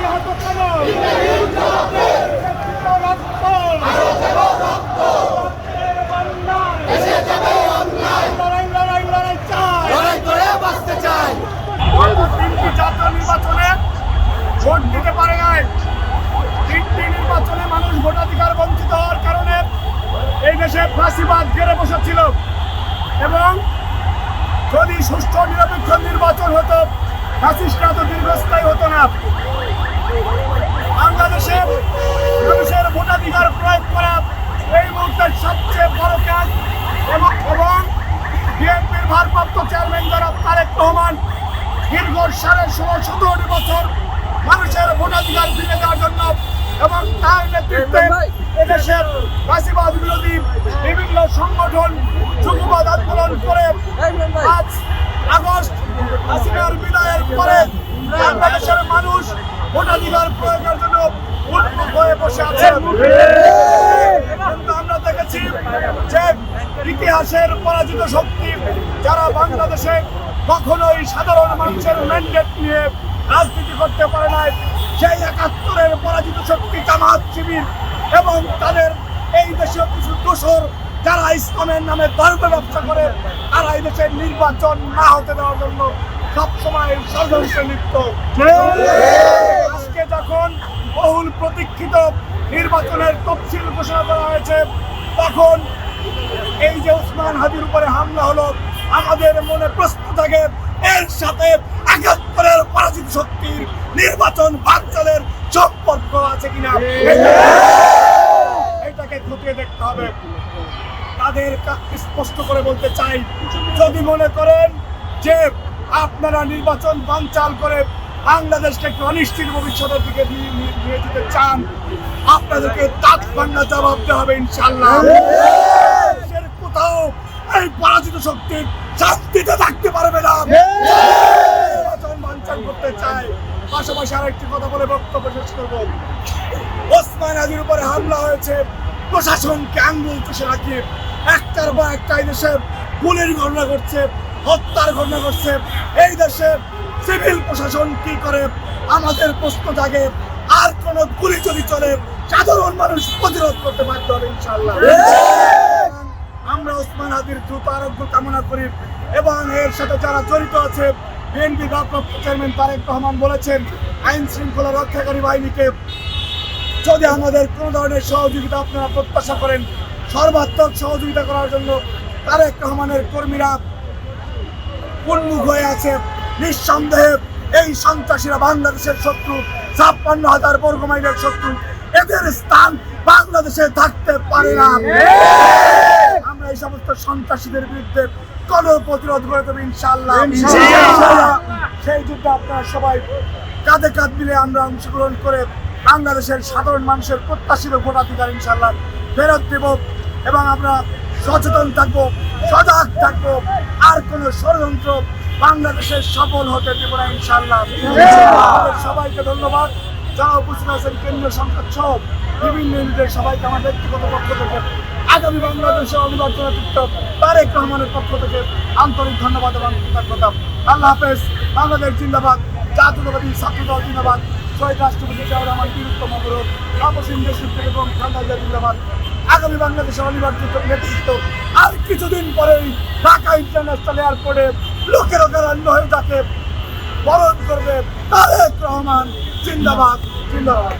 নিহত কেন? তিনটি জাতীয় নির্বাচনে ভোট দিতে পারে নাই। তিনটি নির্বাচনে মানুষ ভোটাধিকার বঞ্চিত হওয়ার কারণে এই দেশে ফাঁসিবাদ ঘিরে বসেছিল এবং যদি সুষ্ঠু নিরপেক্ষ নির্বাচন হতো ফ্যাসিস্টরা তো দীর্ঘস্থায়ী হতো না। বাংলাদেশে মানুষের ভোটাধিকার প্রয়োগ করা এই মুহূর্তের সবচেয়ে বড় কাজ এবং বিএনপির ভারপ্রাপ্ত চেয়ারম্যান জনাব তারেক রহমান দীর্ঘ 17.5 বছর মানুষের ভোটাধিকার ফিরে দেওয়ার জন্য এবং তার নেতৃত্বে এদেশের ফাঁসিবাদ বিরোধী বিভিন্ন সংগঠন যুগপৎ আন্দোলন করে আজ আগস্ট হাসিনার বিদায়ের পরে বাংলাদেশের মানুষ ভোটাধিকার প্রয়োগের জন্য উন্মুখ হয়ে বসে আছে। কিন্তু আমরা দেখেছি যে ইতিহাসের পরাজিত শক্তি যারা বাংলাদেশে কখনোই সাধারণ মানুষের ম্যান্ডেট নিয়ে রাজনীতি করতে পারে নাই, সেই ৭১-এর পরাজিত শক্তি জামাত শিবির এবং তাদের এই দেশীয় কিছু দোসর যারা ইসলামের নামে ধর্ম ব্যবসা করে তারা এই দেশের নির্বাচন না হতে দেওয়ার জন্য সবসময় ষড়যন্ত্রে লিপ্ত। আজকে যখন বহুল প্রতীক্ষিত নির্বাচনের তফসিল ঘোষণা করা হয়েছে তখন এই যে ওসমান হাদির উপরে হামলা হলো আমাদের মনে প্রশ্ন থাকে এর সাথে ৭১-এর পরাজিত শক্তির নির্বাচন বানচালের সম্পর্ক আছে কিনা, এটাকে খতিয়ে দেখতে হবে। তাদের স্পষ্ট করে বলতে চাই, যদি মনে করেন যে আপনারা নির্বাচন বানচাল করে বাংলাদেশকে একটি অনিশ্চিত ভবিষ্যতের দিকে নিয়ে যেতে চান, আপনাদেরকে দাঁত ভাঙা জবাব দেওয়া হবে ইনশাআল্লাহ। কোথাও এই পরাজিত শক্তি শান্তিতে থাকতে পারবে না, নির্বাচন বানচাল করতে চায়। পাশাপাশি আরেকটি কথা বলে বক্তব্য শেষ করব। ওসমান হাদির উপরে হামলা হয়েছে, প্রশাসনকে আঙ্গুল চষে রাখি একটার পর একটা এই দেশে গুলির ঘটনা ঘটছে, হত্যার ঘটনা ঘটছে। এই দেশে সিভিল প্রশাসন কি করে আমাদের প্রশ্ন জাগে। আর কোন গুলি যদি চলে সাধারণ মানুষ প্রতিরোধ করতে বাধ্য হবে ইনশাআল্লাহ। আমরা ওসমান হাদির দ্রুত আরোগ্য কামনা করি এবং এর সাথে যারা জড়িত আছে বিএনপি ভারপ্রাপ্ত চেয়ারম্যান তারেক রহমান বলেছেন আইন শৃঙ্খলা রক্ষাকারী বাহিনীকে যদি আমাদের কোনো ধরনের সহযোগিতা আপনারা প্রত্যাশা করেন, সর্বাত্মক সহযোগিতা করার জন্য তারেক রহমানের কর্মীরা উন্মুখ হয়ে আছে। নিঃসন্দেহে এই সন্ত্রাসীরা বাংলাদেশের শত্রু, ৫৬,০০০ বর্গ মাইলের শত্রু, এদের স্থান বাংলাদেশে থাকতে পারে না। আমরা এই সমস্ত সন্ত্রাসীদের বিরুদ্ধে কঠোর প্রতিরোধ করে দেবো ইনশাআল্লাহ। সেই যুদ্ধে আপনারা সবাই কাঁধে কাঁধ মিলে আমরা অংশগ্রহণ করে বাংলাদেশের সাধারণ মানুষের প্রত্যাশিত ভোটাধিকার ইনশাআল্লাহ ফেরত দেব এবং আমরা সচেতন থাকবো, সজাগ থাকবো। আর কোনো ষড়যন্ত্র বাংলাদেশের সফল হতে দেব না ইনশাআল্লাহ। সবাইকে ধন্যবাদ। যারা উপস্থিত আছেন কেন্দ্রীয় সংসদ সহ বিভিন্ন ইউনিটের সবাইকে আমার ব্যক্তিগত পক্ষ থেকে আগামী বাংলাদেশের অনিবার্য নেতৃত্ব তারেক রহমানের পক্ষ থেকে আন্তরিক ধন্যবাদ এবং কৃতজ্ঞতা। আল্লাহ হাফেজ। বাংলাদেশ জিন্দাবাদ, জাতীয়তাবাদী ছাত্রদল জিন্দাবাদ, শহীদ রাষ্ট্রপতি জিয়াউর রহমান বীরত্তম অবরোধ, তাপসীন দেশত্ব এবং খালেদা জিন্দাবাদ। আগামী বাংলাদেশের অনিবার্য নেতৃত্ব আর কিছুদিন পরেই ঢাকা ইন্টারন্যাশনাল এয়ারপোর্টে লোকের অগ্রাহ্য হয়ে যাকে বরণ করবে তারেক রহমান জিন্দাবাদ জিন্দাবাদ।